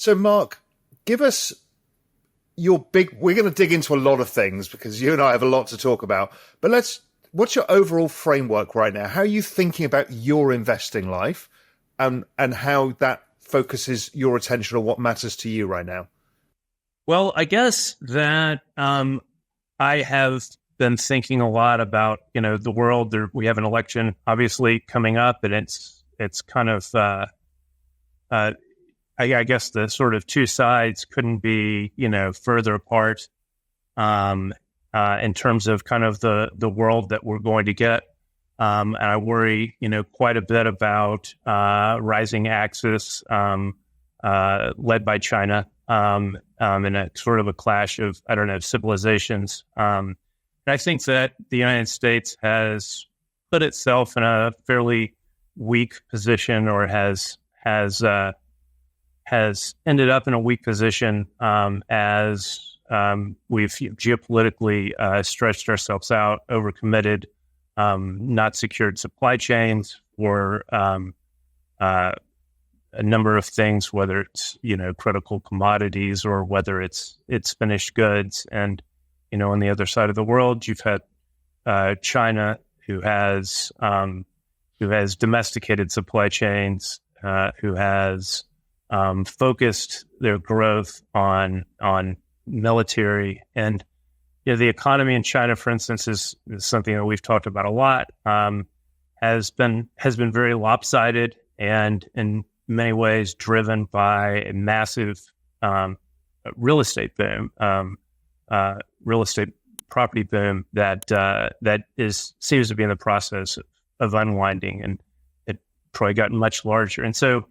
So, Mark, give us your big. We're going to dig into a lot of things because you and I have a lot to talk about. But what's your overall framework right now? How are you thinking about your investing life, and how that focuses your attention on what matters to you right now? Well, I guess that I have been thinking a lot about, the world. We have an election obviously coming up, and it's kind of, I guess the sort of two sides couldn't be, further apart in terms of kind of the world that we're going to get. And I worry, quite a bit about rising axis led by China in a sort of a clash of, civilizations. And I think that the United States has put itself in a fairly weak position, or has ended up in a weak position as we've geopolitically stretched ourselves out, overcommitted, not secured supply chains for a number of things, whether it's critical commodities or whether it's finished goods. And on the other side of the world, you've had China, who has domesticated supply chains, who has focused their growth on military. And the economy in China, for instance, is something that we've talked about a lot. Has been very lopsided, and in many ways driven by a massive real estate boom, real estate property boom that seems to be in the process of unwinding, and it probably gotten much larger. And so,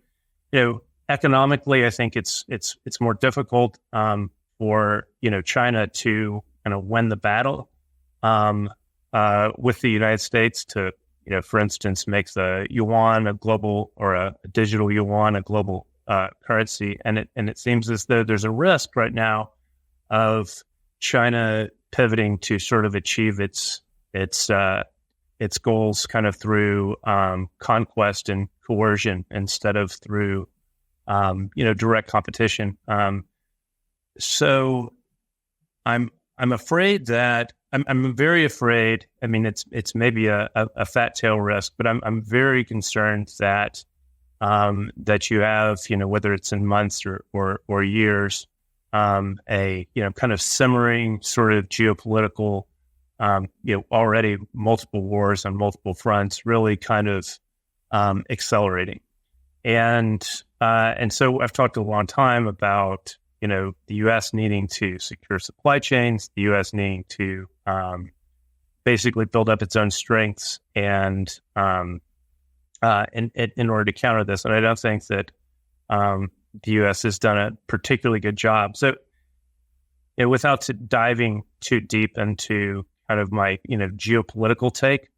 economically, I think it's more difficult for China to kind of win the battle with the United States to, for instance, make the yuan a global, or a digital yuan a global currency. And it seems as though there's a risk right now of China pivoting to sort of achieve its goals kind of through conquest and coercion instead of through direct competition. So I'm afraid that I'm very afraid. I mean, it's maybe a fat tail risk, but I'm very concerned that that you have, whether it's in months or years, a kind of simmering sort of geopolitical, already multiple wars on multiple fronts, really kind of accelerating. And so I've talked a long time about the U.S. needing to secure supply chains, the U.S. needing to basically build up its own strengths and in order to counter this. And I don't think that the U.S. has done a particularly good job. So without diving too deep into kind of my geopolitical take,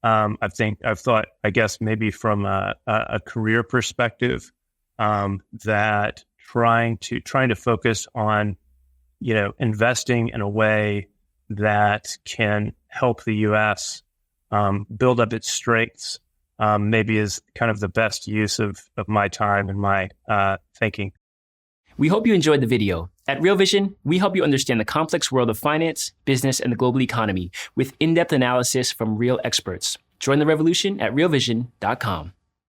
I've thought, I guess maybe from a career perspective, that trying to focus on, investing in a way that can help the U.S. Build up its strengths, maybe is kind of the best use of my time and my thinking. We hope you enjoyed the video. At Real Vision, we help you understand the complex world of finance, business, and the global economy with in-depth analysis from real experts. Join the revolution at realvision.com.